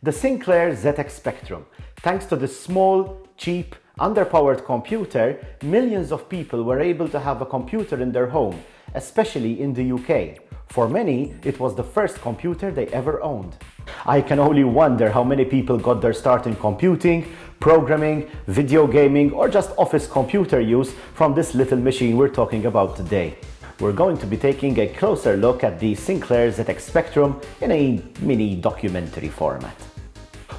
The Sinclair ZX Spectrum. Thanks to this small, cheap, underpowered computer, millions of people were able to have a computer in their home, especially in the UK. For many, it was the first computer they ever owned. I can only wonder how many people got their start in computing, programming, video gaming, or just office computer use from this little machine we're talking about today. We're going to be taking a closer look at the Sinclair ZX Spectrum in a mini documentary format.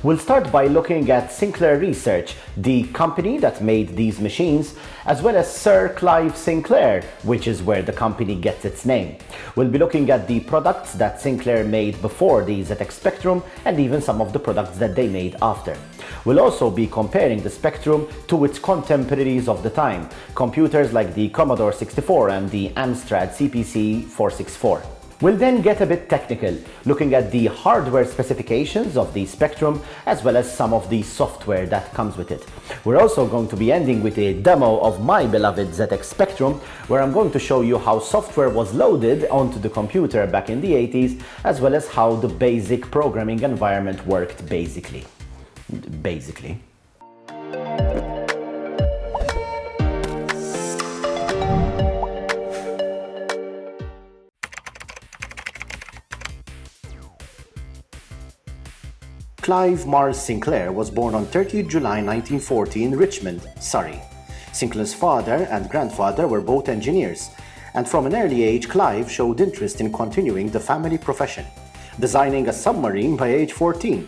We'll start by looking at Sinclair Research, the company that made these machines, as well as Sir Clive Sinclair, which is where the company gets its name. We'll be looking at the products that Sinclair made before the ZX Spectrum and even some of the products that they made after. We'll also be comparing the Spectrum to its contemporaries of the time, computers like the Commodore 64 and the Amstrad CPC 464. We'll then get a bit technical, looking at the hardware specifications of the Spectrum as well as some of the software that comes with it. We're also going to be ending with a demo of my beloved ZX Spectrum, where I'm going to show you how software was loaded onto the computer back in the 80s, as well as how the basic programming environment worked basically. Clive Mars Sinclair was born on 30 July 1940 in Richmond, Surrey. Sinclair's father and grandfather were both engineers, and from an early age Clive showed interest in continuing the family profession, designing a submarine by age 14.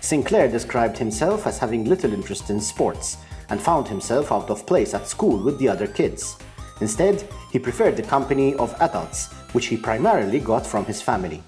Sinclair described himself as having little interest in sports and found himself out of place at school with the other kids. Instead, he preferred the company of adults, which he primarily got from his family.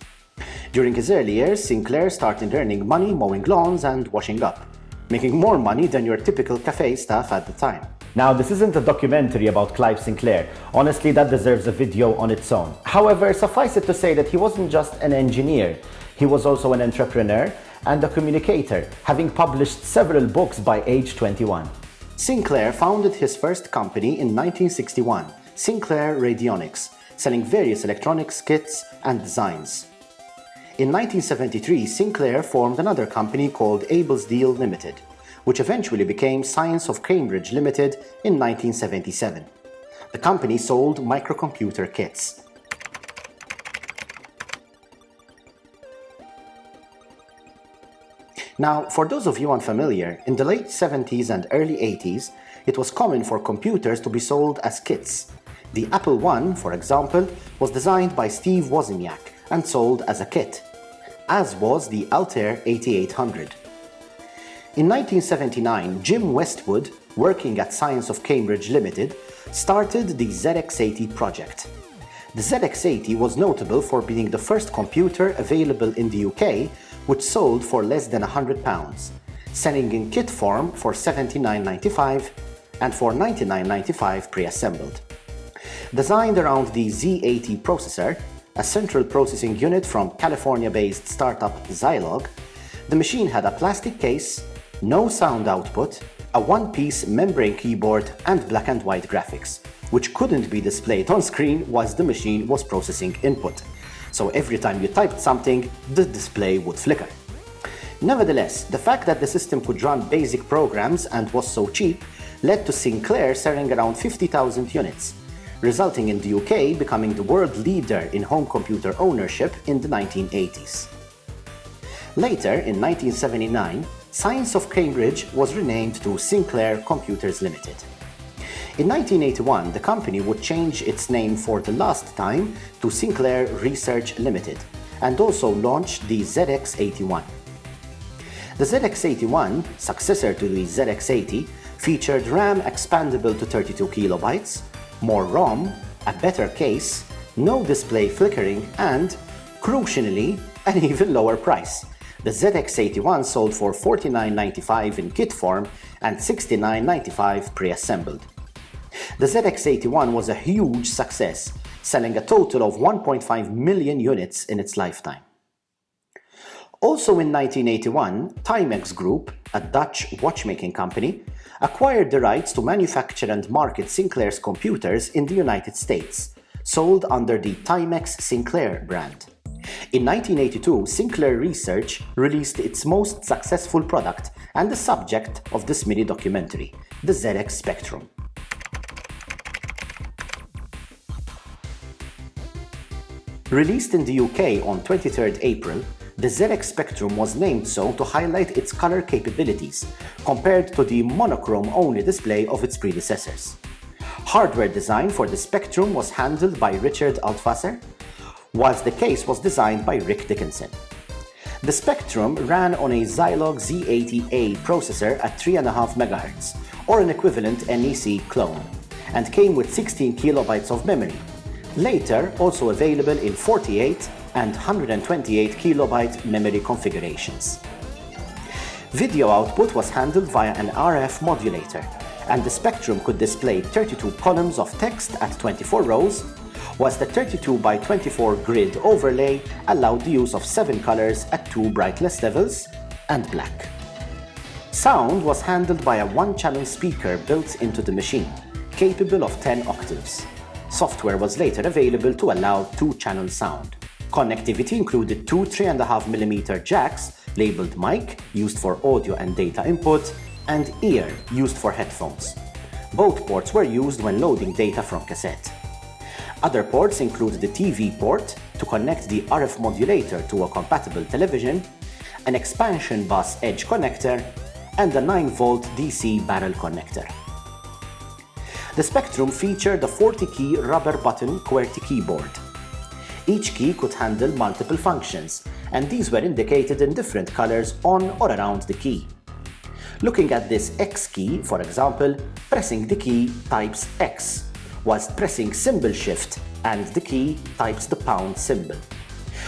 During his early years, Sinclair started earning money mowing lawns and washing up, making more money than your typical cafe staff at the time. Now, this isn't a documentary about Clive Sinclair. Honestly, that deserves a video on its own. However, suffice it to say that he wasn't just an engineer. He was also an entrepreneur and a communicator, having published several books by age 21. Sinclair founded his first company in 1961, Sinclair Radionics, selling various electronics kits and designs. In 1973, Sinclair formed another company called Ablesdale Ltd, which eventually became Science of Cambridge Ltd in 1977. The company sold microcomputer kits. Now, for those of you unfamiliar, in the late 70s and early 80s, it was common for computers to be sold as kits. The Apple I, for example, was designed by Steve Wozniak and sold as a kit, as was the Altair 8800. In 1979, Jim Westwood, working at Science of Cambridge Ltd, started the ZX80 project. The ZX80 was notable for being the first computer available in the UK which sold for less than £100, selling in kit form for $79.95 and for $99.95 pre-assembled. Designed around the Z80 processor, a central processing unit from California-based startup Zilog, the machine had a plastic case, no sound output, a one-piece membrane keyboard, and black and white graphics, which couldn't be displayed on screen whilst the machine was processing input. So every time you typed something, the display would flicker. Nevertheless, the fact that the system could run basic programs and was so cheap led to Sinclair selling around 50,000 units, resulting in the UK becoming the world leader in home computer ownership in the 1980s. Later, in 1979, Science of Cambridge was renamed to Sinclair Computers Limited. In 1981, the company would change its name for the last time to Sinclair Research Ltd and also launched the ZX81. The ZX81, successor to the ZX80, featured RAM expandable to 32 kilobytes, more ROM, a better case, no display flickering, and, crucially, an even lower price. The ZX81 sold for $49.95 in kit form and $69.95 pre-assembled. The ZX81 was a huge success, selling a total of 1.5 million units in its lifetime. Also in 1981, Timex Group, a Dutch watchmaking company, acquired the rights to manufacture and market Sinclair's computers in the United States, sold under the Timex Sinclair brand. In 1982, Sinclair Research released its most successful product and the subject of this mini-documentary, the ZX Spectrum. Released in the UK on 23rd April, the ZX Spectrum was named so to highlight its color capabilities compared to the monochrome-only display of its predecessors. Hardware design for the Spectrum was handled by Richard Altwasser, whilst the case was designed by Rick Dickinson. The Spectrum ran on a Zilog Z80A processor at 3.5 MHz, or an equivalent NEC clone, and came with 16 kilobytes of memory, later also available in 48 and 128 kilobyte memory configurations. Video output was handled via an RF modulator, and the Spectrum could display 32 columns of text at 24 rows, whilst the 32 by 24 grid overlay allowed the use of 7 colors at 2 brightness levels and black. Sound was handled by a 1-channel speaker built into the machine, capable of 10 octaves. Software was later available to allow 2-channel sound. Connectivity included 2 3.5mm jacks labeled mic, used for audio and data input, and ear, used for headphones. Both ports were used when loading data from cassette. Other ports include the TV port to connect the RF modulator to a compatible television, an expansion bus edge connector, and a 9-volt DC barrel connector. The Spectrum featured a 40-key rubber button QWERTY keyboard. Each key could handle multiple functions, and these were indicated in different colors on or around the key. Looking at this X key, for example, pressing the key types X, whilst pressing symbol shift and the key types the pound symbol.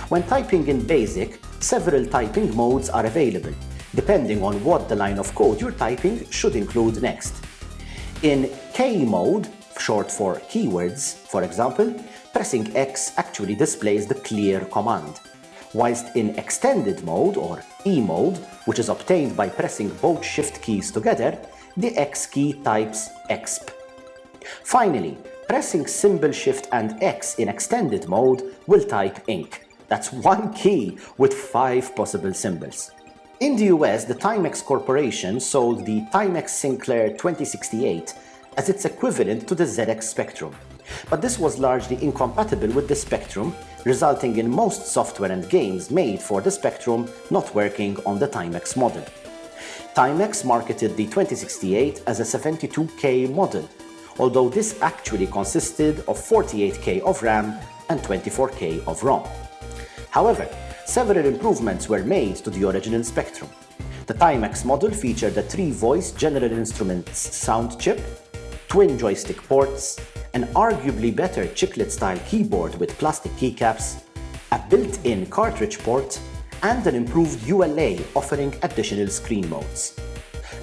When typing in BASIC, several typing modes are available, depending on what the line of code you're typing should include next. In K mode, short for keywords, for example, pressing X actually displays the clear command, whilst in extended mode, or E mode, which is obtained by pressing both shift keys together, the X key types EXP. Finally, pressing symbol shift and X in extended mode will type INK. That's one key with 5 possible symbols. In the US, the Timex Corporation sold the Timex Sinclair 2068 as its equivalent to the ZX Spectrum, but this was largely incompatible with the Spectrum, resulting in most software and games made for the Spectrum not working on the Timex model. Timex marketed the 2068 as a 72K model, although this actually consisted of 48K of RAM and 24K of ROM. However, several improvements were made to the original Spectrum. The Timex model featured a 3-voice General Instruments sound chip, twin joystick ports, an arguably better chiclet-style keyboard with plastic keycaps, a built-in cartridge port, and an improved ULA offering additional screen modes.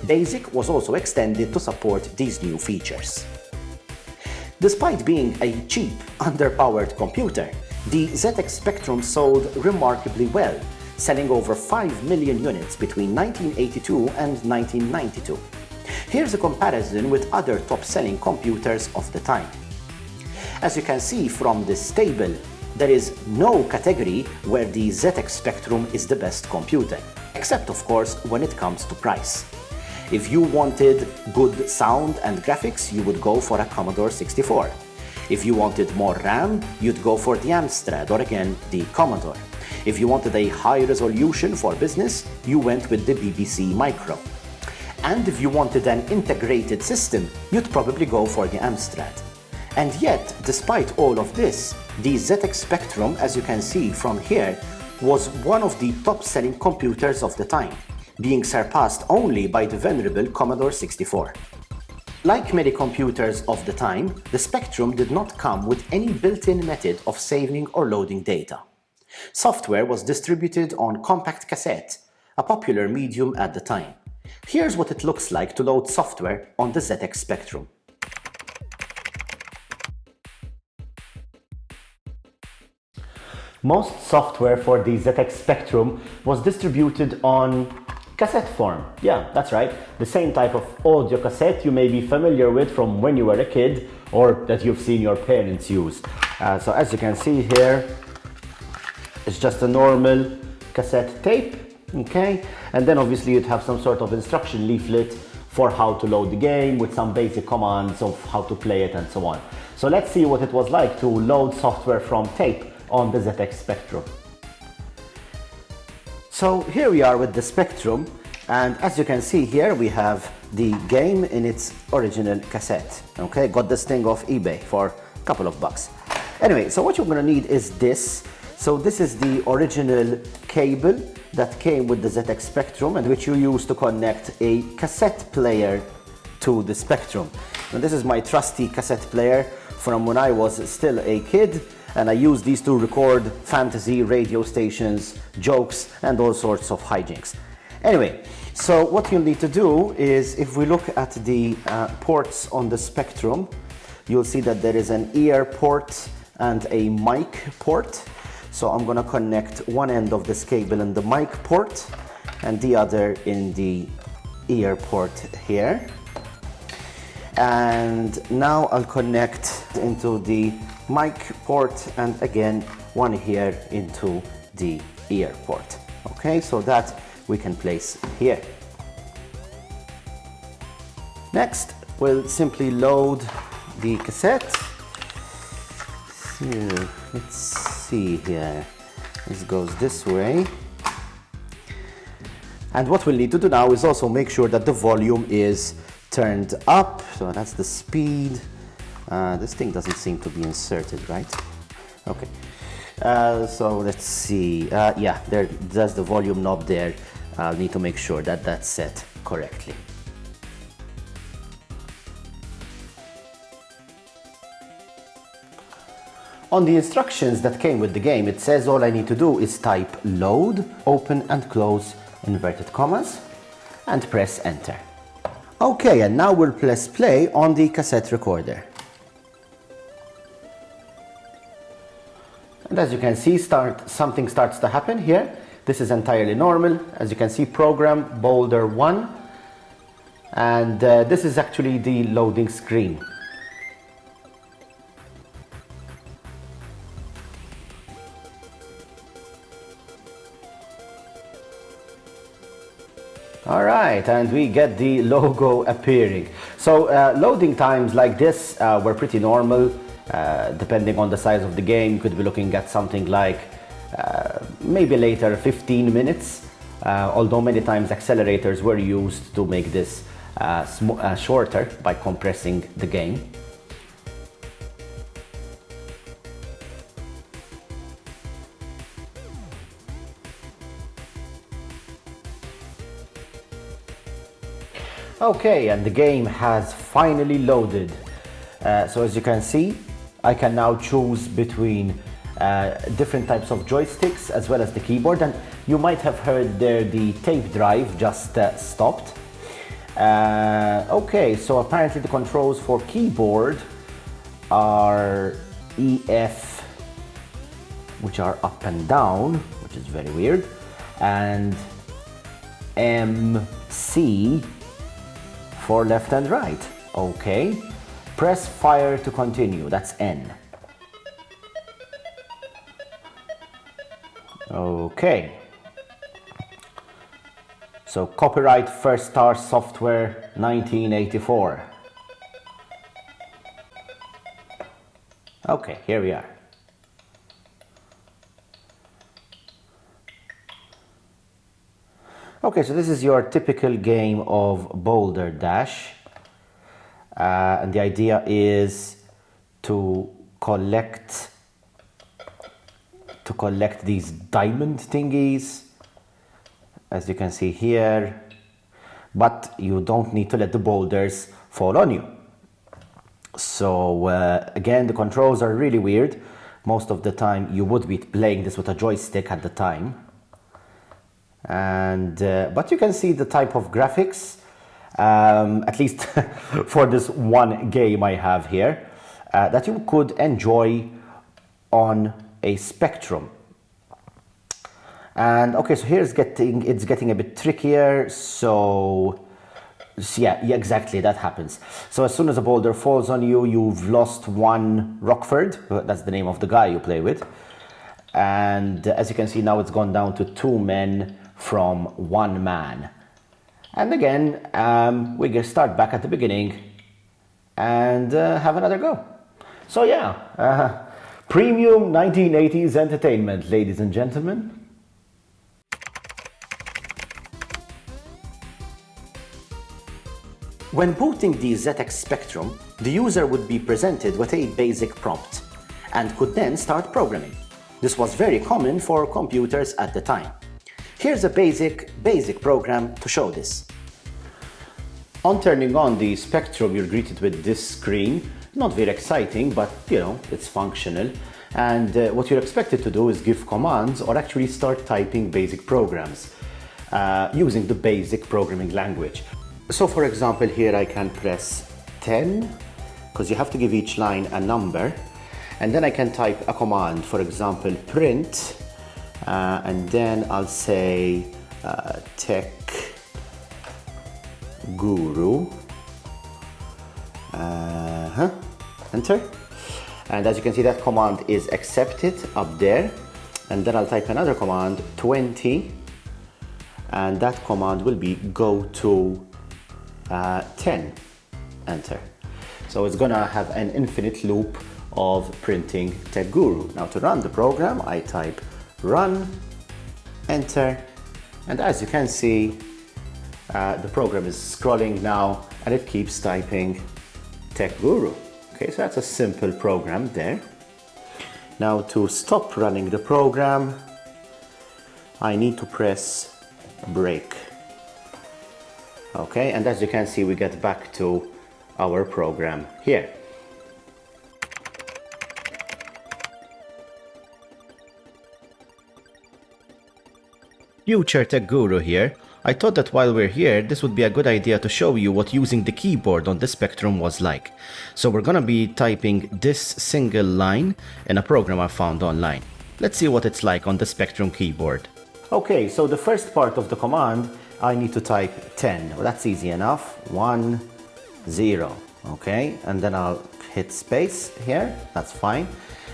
BASIC was also extended to support these new features. Despite being a cheap, underpowered computer, the ZX Spectrum sold remarkably well, selling over 5 million units between 1982 and 1992. Here's a comparison with other top-selling computers of the time. As you can see from this table, there is no category where the ZX Spectrum is the best computer, except of course when it comes to price. If you wanted good sound and graphics, you would go for a Commodore 64. If you wanted more RAM, you'd go for the Amstrad or again the Commodore. If you wanted a high resolution for business, you went with the BBC Micro. And if you wanted an integrated system, you'd probably go for the Amstrad. And yet, despite all of this, the ZX Spectrum, as you can see from here, was one of the top-selling computers of the time, being surpassed only by the venerable Commodore 64. Like many computers of the time, the Spectrum did not come with any built-in method of saving or loading data. Software was distributed on compact cassette, a popular medium at the time. Here's what it looks like to load software on the ZX Spectrum. Most software for the ZX Spectrum was distributed on cassette form. Yeah, that's right. The same type of audio cassette you may be familiar with from when you were a kid or that you've seen your parents use. So as you can see here, it's just a normal cassette tape, okay? And then obviously you'd have some sort of instruction leaflet for how to load the game with some basic commands of how to play it and so on. So let's see what it was like to load software from tape on the ZX Spectrum. So here we are with the Spectrum, and as you can see here we have the game in its original cassette. Okay, got this thing off eBay for a couple of bucks. Anyway, so what you're gonna need is this. So this is the original cable that came with the ZX Spectrum and which you use to connect a cassette player to the Spectrum. And this is my trusty cassette player from when I was still a kid, and I use these to record fantasy radio stations, jokes, and all sorts of hijinks. Anyway, so what you'll need to do is, if we look at the ports on the Spectrum, you'll see that there is an ear port and a mic port. So I'm gonna connect one end of this cable in the mic port and the other in the ear port here. And now I'll connect into the mic port and again one here into the ear port. Okay, so that we can place here. Next, we'll simply load the cassette. So, let's see here. This goes this way. And what we'll need to do now is also make sure that the volume is turned up. So that's the speed. This thing doesn't seem to be inserted, right? Okay. So let's see. Yeah, there's the volume knob there. I'll need to make sure that that's set correctly. On the instructions that came with the game, it says all I need to do is type load, open and close inverted commas, and press enter. Okay, and now we'll press play on the cassette recorder. And as you can see, something starts to happen here. This is entirely normal. As you can see, program Boulder 1. And this is actually the loading screen. All right, and we get the logo appearing. So loading times like this were pretty normal. Depending on the size of the game, you could be looking at something like maybe later 15 minutes, although many times accelerators were used to make this shorter by compressing the game. Okay, and the game has finally loaded. So as you can see, I can now choose between different types of joysticks as well as the keyboard, and you might have heard there the tape drive just stopped. Okay, so apparently the controls for keyboard are EF, which are up and down, which is very weird, and MC for left and right. Okay. Press fire to continue, that's N. Okay. So copyright First Star Software 1984. Okay, here we are. Okay, so this is your typical game of Boulder Dash. And the idea is to collect these diamond thingies, as you can see here, but you don't need to let the boulders fall on you. So again, the controls are really weird. Most of the time you would be playing this with a joystick at the time, and but you can see the type of graphics. At least for this one game I have here, that you could enjoy on a Spectrum. And okay, so here's it's getting a bit trickier. So Yeah, exactly, that happens. So as soon as a boulder falls on you, you've lost one Rockford. That's the name of the guy you play with. And as you can see now, it's gone down to 2 men from 1 man. And again, we can start back at the beginning and have another go. So yeah, premium 1980s entertainment, ladies and gentlemen. When booting the ZX Spectrum, the user would be presented with a basic prompt and could then start programming. This was very common for computers at the time. Here's a basic program to show this. On turning on the Spectrum, you're greeted with this screen. Not very exciting, but you know, it's functional. And what you're expected to do is give commands or actually start typing basic programs using the basic programming language. So for example, here I can press 10, because you have to give each line a number. And then I can type a command, for example, print, and then I'll say tech guru, enter. And as you can see, that command is accepted up there. And then I'll type another command, 20, and that command will be go to 10, enter. So it's gonna have an infinite loop of printing tech guru. Now to run the program, I type run, enter, and as you can see, the program is scrolling now and it keeps typing tech guru. Okay, so that's a simple program there. Now to stop running the program, I need to press break. Okay, and as you can see, we get back to our program here. Future Tech Guru here. I thought that while we're here, this would be a good idea to show you what using the keyboard on the Spectrum was like. So we're gonna be typing this single line in a program I found online. Let's see what it's like on the Spectrum keyboard. Okay, so the first part of the command, I need to type 10. Well, that's easy enough. 1, 0. Okay, and then I'll hit space here. That's fine.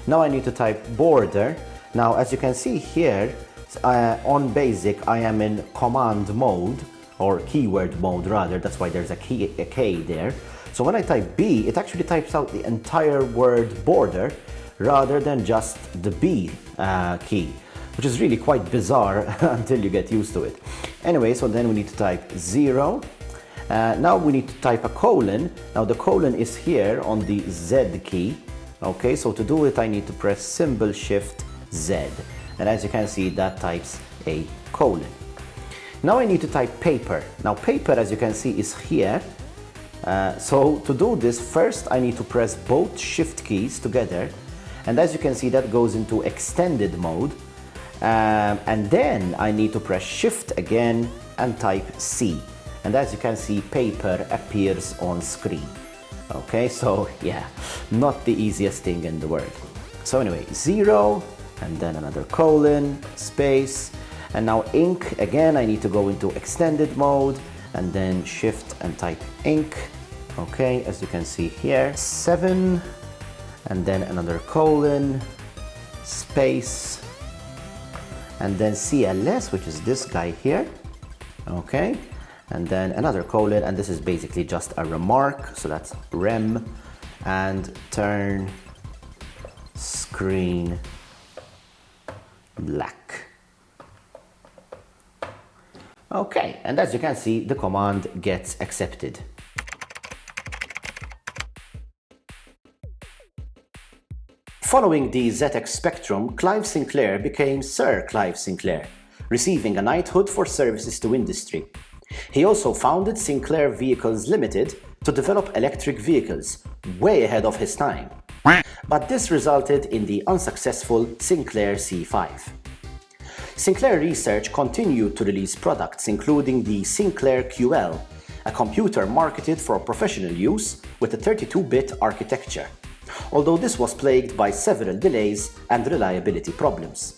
Now I need to type border. Now, as you can see here, on basic, I am in command mode, or keyword mode rather. That's why there's a K there. So when I type B, it actually types out the entire word border rather than just the B key, which is really quite bizarre until you get used to it. Anyway, so then we need to type 0. Now we need to type a colon. Now the colon is here on the Z key. Okay, so to do it, I need to press symbol shift Z. And as you can see, that types a colon. Now I need to type paper. Now paper, as you can see, is here. So to do this, first I need to press both shift keys together. And as you can see, that goes into extended mode. And then I need to press shift again and type C. And as you can see, paper appears on screen. Okay, so yeah, not the easiest thing in the world. So anyway, 0, and then another colon, space, and now ink, again I need to go into extended mode, and then shift and type ink. Okay, as you can see here, 7, and then another colon, space, and then CLS, which is this guy here. Okay, and then another colon, and this is basically just a remark, so that's rem, and turn screen black. Okay, and as you can see, the command gets accepted. Following the ZX Spectrum, Clive Sinclair became Sir Clive Sinclair, receiving a knighthood for services to industry. He also founded Sinclair Vehicles Ltd to develop electric vehicles, way ahead of his time. But this resulted in the unsuccessful Sinclair C5. Sinclair Research continued to release products including the Sinclair QL, a computer marketed for professional use with a 32-bit architecture, although this was plagued by several delays and reliability problems.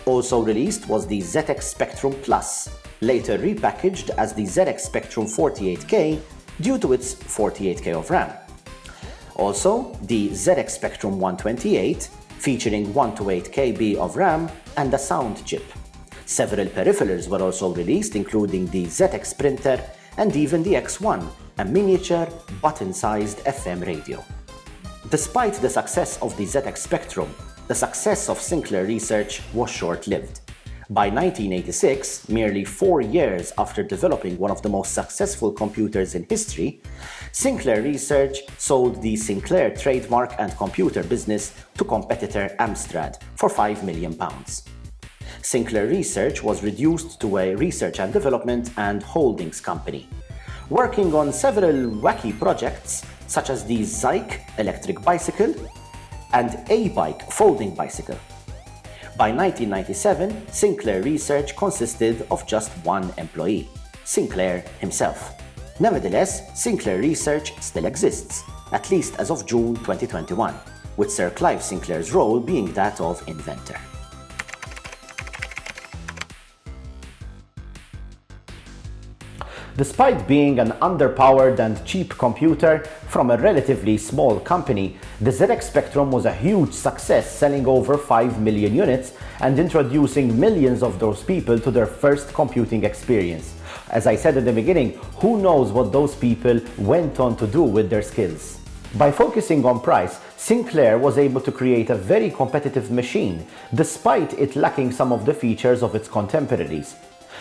Also released was the ZX Spectrum Plus, later repackaged as the ZX Spectrum 48K due to its 48K of RAM. Also, the ZX Spectrum 128, featuring 128 KB of RAM and a sound chip. Several peripherals were also released, including the ZX printer and even the X1, a miniature, button-sized FM radio. Despite the success of the ZX Spectrum, the success of Sinclair Research was short-lived. By 1986, merely 4 years after developing one of the most successful computers in history, Sinclair Research sold the Sinclair trademark and computer business to competitor Amstrad for £5 million. Sinclair Research was reduced to a research and development and holdings company, working on several wacky projects such as the Zyke electric bicycle and A-Bike folding bicycle. By 1997, Sinclair Research consisted of just one employee, Sinclair himself. Nevertheless, Sinclair Research still exists, at least as of June 2021, with Sir Clive Sinclair's role being that of inventor. Despite being an underpowered and cheap computer from a relatively small company, the ZX Spectrum was a huge success, selling over 5 million units and introducing millions of those people to their first computing experience. As I said at the beginning, who knows what those people went on to do with their skills? By focusing on price, Sinclair was able to create a very competitive machine, despite it lacking some of the features of its contemporaries.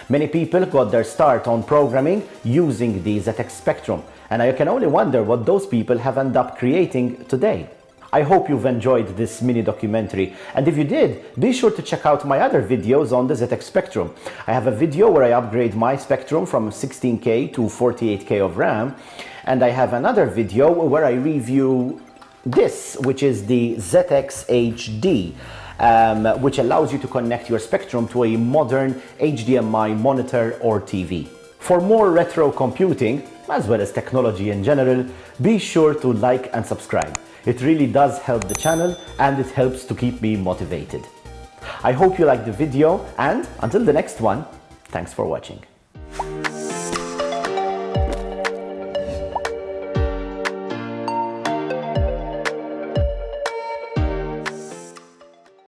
Many people got their start on programming using the ZX Spectrum, and I can only wonder what those people have ended up creating today. I hope you've enjoyed this mini documentary, and if you did, be sure to check out my other videos on the ZX Spectrum. I have a video where I upgrade my Spectrum from 16K to 48K of RAM, and I have another video where I review this, which is the ZX HD. Which allows you to connect your Spectrum to a modern HDMI monitor or TV. For more retro computing, as well as technology in general, be sure to like and subscribe. It really does help the channel and it helps to keep me motivated. I hope you liked the video, and until the next one, thanks for watching.